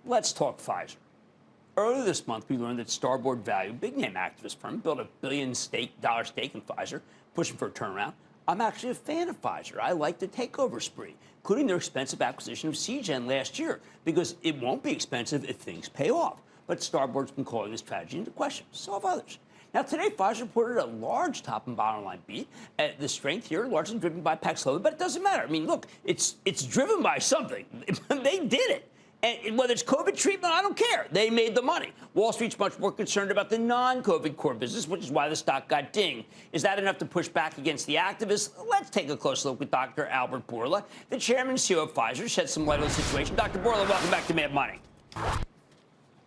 let's talk Pfizer. Earlier this month, we learned that Starboard Value, big-name activist firm, built $1 billion stake in Pfizer, pushing for a turnaround. I'm actually a fan of Pfizer. I like the takeover spree, including their expensive acquisition of Seagen last year, because it won't be expensive if things pay off. But Starboard's been calling this strategy into question. So have others. Now, today, Pfizer reported a large top and bottom line beat. The strength here largely driven by Paxlovid, but it doesn't matter. I mean, look, it's driven by something. They did it. And whether it's COVID treatment, I don't care. They made the money. Wall Street's much more concerned about the non-COVID core business, which is why the stock got dinged. Is that enough to push back against the activists? Let's take a close look with Dr. Albert Bourla, the chairman and CEO of Pfizer, shed some light on the situation. Dr. Bourla, welcome back to Mad Money.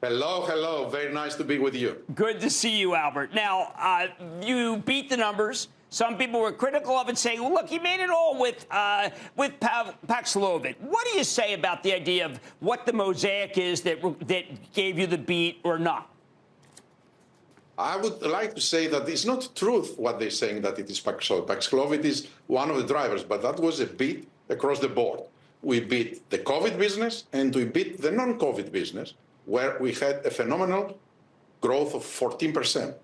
Hello, hello. Very nice to be with you. Good to see you, Albert. Now, you beat the numbers. Some people were critical of it, saying, well, look, he made it all with Paxlovid. What do you say about the idea of what the mosaic is that gave you the beat or not? I would like to say that it's not truth what they're saying that it is Paxlovid. Paxlovid is one of the drivers, but that was a beat across the board. We beat the COVID business and we beat the non-COVID business, where we had a phenomenal growth of 14%.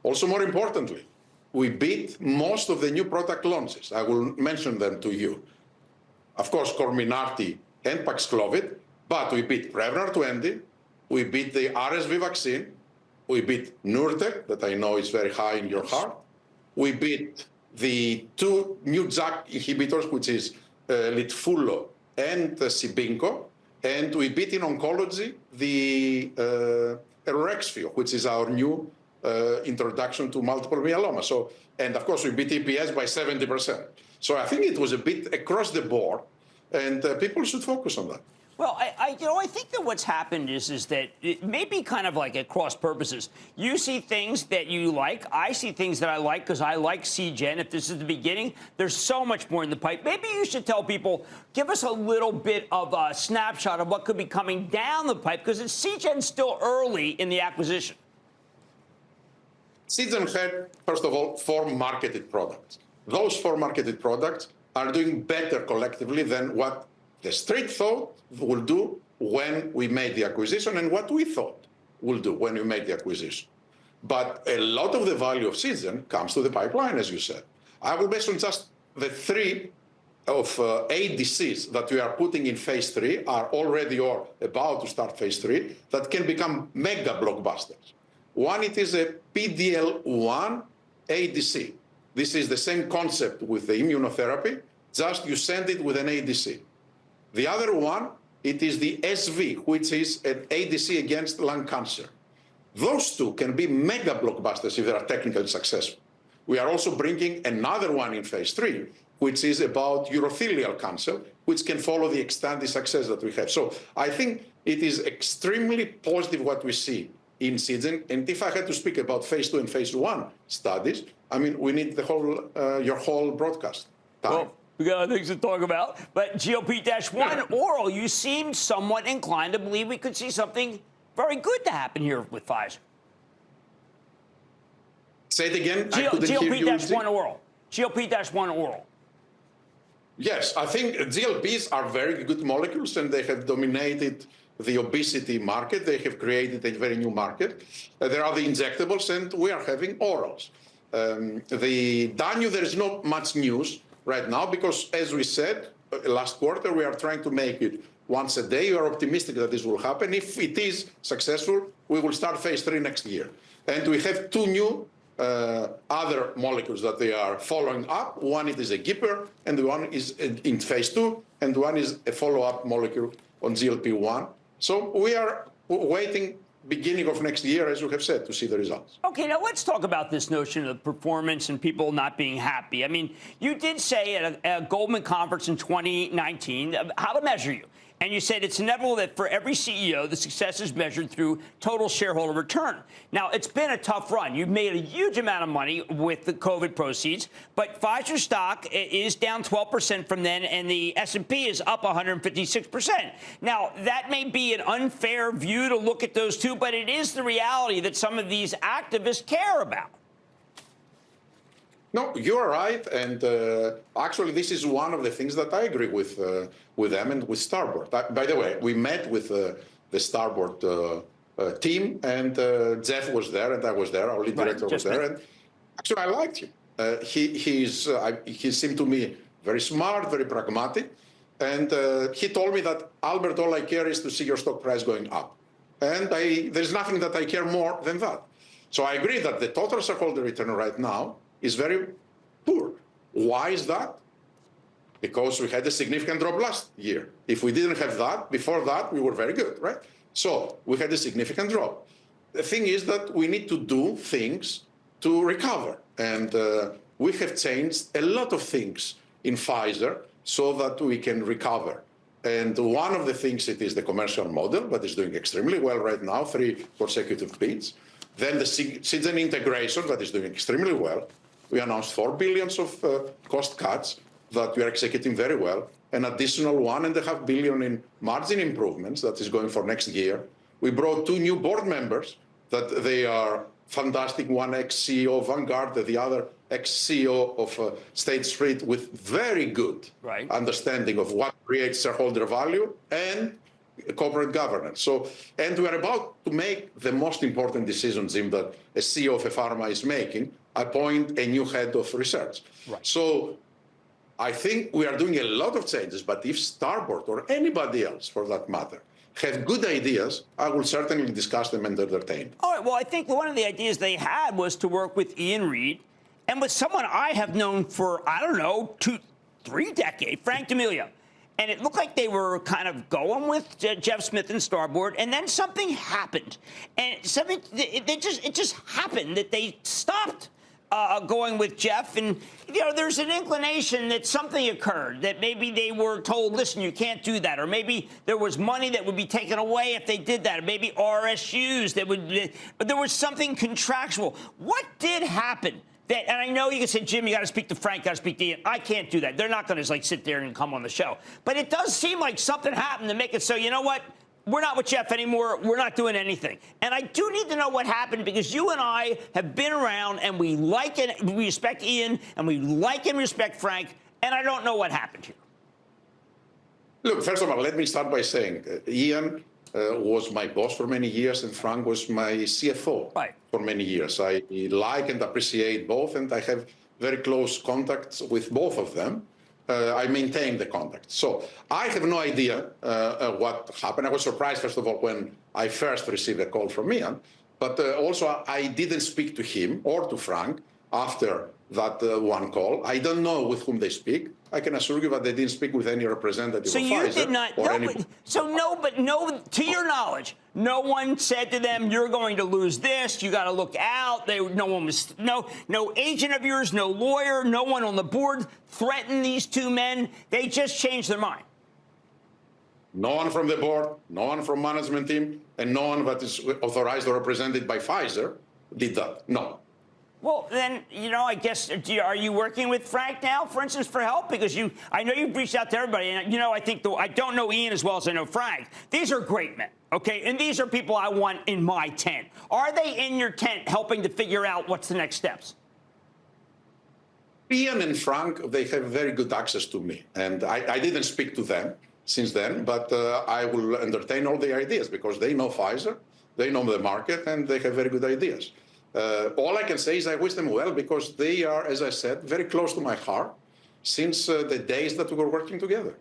Also, more importantly, we beat most of the new product launches. I will mention them to you. Of course, Comirnaty and Paxlovid, but we beat Prevnar 20, we beat the RSV vaccine, we beat Nurtec, that I know is very high in your heart. We beat the two new JAK inhibitors, which is Litfulo and Cibinco, and we beat in oncology the Elrexfio, which is our new introduction to multiple myeloma. So, and of course, we beat EPS by 70%. So I think it was a bit across the board, and people should focus on that. Well, I think that what's happened is that it may be kind of like at cross purposes. You see things that you like. I see things that I like because I like Seagen. If this is the beginning, there's so much more in the pipe. Maybe you should tell people, give us a little bit of a snapshot of what could be coming down the pipe, because Seagen's still early in the acquisition. Seagen had, first of all, 4 marketed products. Those 4 marketed products are doing better collectively than what the street thought will do when we made the acquisition and what we thought will do when we made the acquisition. But a lot of the value of Seagen comes to the pipeline, as you said. I will mention just the 3 of ADCs that we are putting in phase 3 are already or about to start phase 3 that can become mega blockbusters. One, it is a PD-L1 ADC. This is the same concept with the immunotherapy, just you send it with an ADC. The other one, it is the SV, which is an ADC against lung cancer. Those two can be mega blockbusters if they are technically successful. We are also bringing another one in phase 3, which is about urothelial cancer, which can follow the extended success that we have. So I think it is extremely positive what we see in Seagen. And if I had to speak about phase 2 and phase 1 studies, I mean, we need the whole, your whole broadcast time. Well, we got other things to talk about. But GLP-1 oral, you seem somewhat inclined to believe we could see something very good to happen here with Pfizer. Say it again. GLP-1 oral. GLP-1 oral. Yes, I think GLPs are very good molecules, and they have dominated the obesity market. They have created a very new market. There are the injectables, and we are having orals. The Danu, there is not much news right now because, as we said, last quarter, we are trying to make it once a day. We are optimistic that this will happen. If it is successful, we will start phase 3 next year. And we have 2 new other molecules that they are following up. One it is a GIPR, and the one is in phase 2, and one is a follow-up molecule on GLP-1. So we are waiting beginning of next year, as you have said, to see the results. Okay, now let's talk about this notion of performance and people not being happy. I mean, you did say at a Goldman conference in 2019 how to measure you. And you said it's inevitable that for every CEO, the success is measured through total shareholder return. Now, it's been a tough run. You've made a huge amount of money with the COVID proceeds, but Pfizer stock is down 12% from then, and the S&P is up 156%. Now, that may be an unfair view to look at those two, but it is the reality that some of these activists care about. No, you're right, and actually, this is one of the things that I agree with them and with Starboard. By the way, we met with the Starboard team, and Jeff was there, and I was there. Our lead director was there, and actually I liked him. He seemed to me very smart, very pragmatic, and he told me that, Albert, all I care is to see your stock price going up, and there's nothing that I care more than that. So I agree that the total shareholder return right now is very poor. Why is that? Because we had a significant drop last year. If we didn't have that, before that, we were very good, right? So we had a significant drop. The thing is that we need to do things to recover. And we have changed a lot of things in Pfizer so that we can recover. And one of the things, it is the commercial model that is doing extremely well right now, 3 consecutive beats. Then the Seagen integration that is doing extremely well. We announced $4 billion of cost cuts that we are executing very well. An additional $1.5 billion in margin improvements that is going for next year. We brought 2 new board members that they are fantastic. One ex-CEO of Vanguard, the other ex-CEO of State Street, with very good understanding of what creates shareholder value and corporate governance. So, and we are about to make the most important decision, Jim, that a CEO of a pharma is making, appoint a new head of research. So I think we are doing a lot of changes, but if Starboard or anybody else, for that matter, have good ideas, I will certainly discuss them and entertain. All right, well, I think one of the ideas they had was to work with Ian Reid and with someone I have known for, I don't know, 2-3 decades, Frank D'Amelio. And it looked like they were kind of going with Jeff Smith and Starboard, and then something happened. And it just happened that they stopped going with Jeff, and there's an inclination that something occurred, that maybe they were told, listen, you can't do that, or maybe there was money that would be taken away if they did that, or maybe RSUs that would, but there was something contractual. What did happen? And I know you can say, Jim, you got to speak to Frank, got to speak to Ian. I can't do that. They're not going to sit there and come on the show. But it does seem like something happened to make it so, you know what? We're not with Jeff anymore. We're not doing anything. And I do need to know what happened, because you and I have been around, and we like it. We respect Ian, and we like and respect Frank. And I don't know what happened here. Look, first of all, let me start by saying Ian was my boss for many years, and Frank was my CFO for many years. I like and appreciate both, and I have very close contacts with both of them. I maintain the contact. So I have no idea what happened. I was surprised, first of all, when I first received a call from Ian, but also I didn't speak to him or to Frank after that one call. I don't know with whom they speak. I can assure you that they didn't speak with any representative of Pfizer. So you did not. No, to your knowledge, no one said to them, "You're going to lose this. You got to look out." No agent of yours, no lawyer, no one on the board threatened these 2 men. They just changed their mind. No one from the board, no one from management team, and no one that is authorized or represented by Pfizer did that. No. Well, then, I guess, are you working with Frank now, for instance, for help? Because I know you've reached out to everybody, and, I don't know Ian as well as I know Frank. These are great men, okay? And these are people I want in my tent. Are they in your tent helping to figure out what's the next steps? Ian and Frank, they have very good access to me. And I didn't speak to them since then, but I will entertain all the ideas, because they know Pfizer, they know the market, and they have very good ideas. All I can say is I wish them well, because they are, as I said, very close to my heart since the days that we were working together.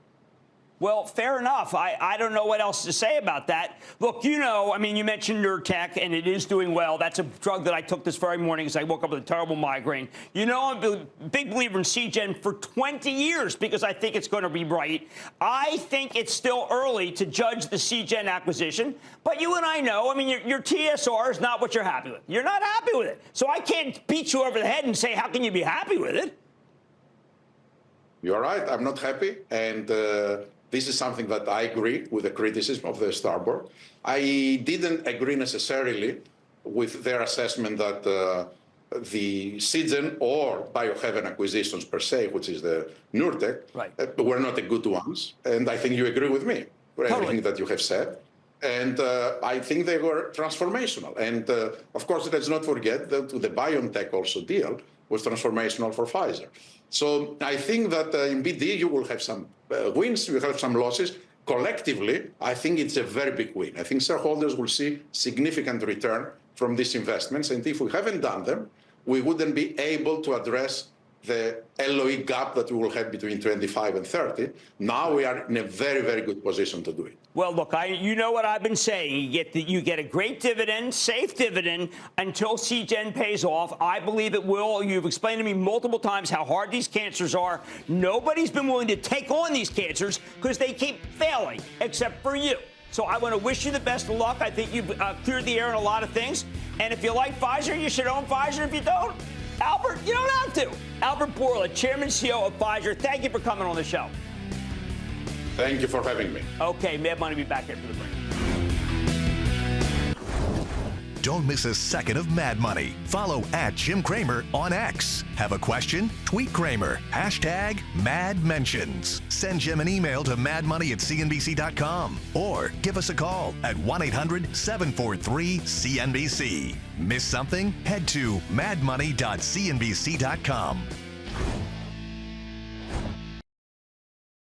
Well, fair enough. I don't know what else to say about that. Look, you mentioned Nurtec, and it is doing well. That's a drug that I took this very morning because I woke up with a terrible migraine. I'm a big believer in Seagen for 20 years because I think it's going to be right. I think it's still early to judge the Seagen acquisition, but you and I know, your TSR is not what you're happy with. You're not happy with it. So I can't beat you over the head and say, how can you be happy with it? You're right. I'm not happy. And this is something that I agree with the criticism of the Starboard. I didn't agree necessarily with their assessment that the Seagen or Biohaven acquisitions per se, which is the Nurtec, were not the good ones. And I think you agree with me for everything that you have said. And I think they were transformational. And of course, let's not forget that the BioNTech also deal was transformational for Pfizer. So I think that in BD, you will have some wins, you will have some losses. collectively, I think it's a very big win. I think shareholders will see significant return from these investments. And if we haven't done them, we wouldn't be able to address the LOE gap that we will have between 25 and 30. Now we are in a very, very good position to do it. Well, look, you know what I've been saying. You get a great dividend, safe dividend, until Seagen pays off. I believe it will. You've explained to me multiple times how hard these cancers are. Nobody's been willing to take on these cancers because they keep failing, except for you. So I want to wish you the best of luck. I think you've cleared the air on a lot of things. And if you like Pfizer, you should own Pfizer. If you don't, Albert, you don't have to. Albert Bourla, Chairman CEO of Pfizer, thank you for coming on the show. Thank you for having me. Okay, Mad Money will be back after the break. Don't miss a second of Mad Money. Follow @Jim Cramer on X. Have a question? Tweet Cramer. #MadMentions. Send Jim an email to madmoney@cnbc.com or give us a call at 1-800-743-CNBC. Miss something? Head to madmoney.cnbc.com.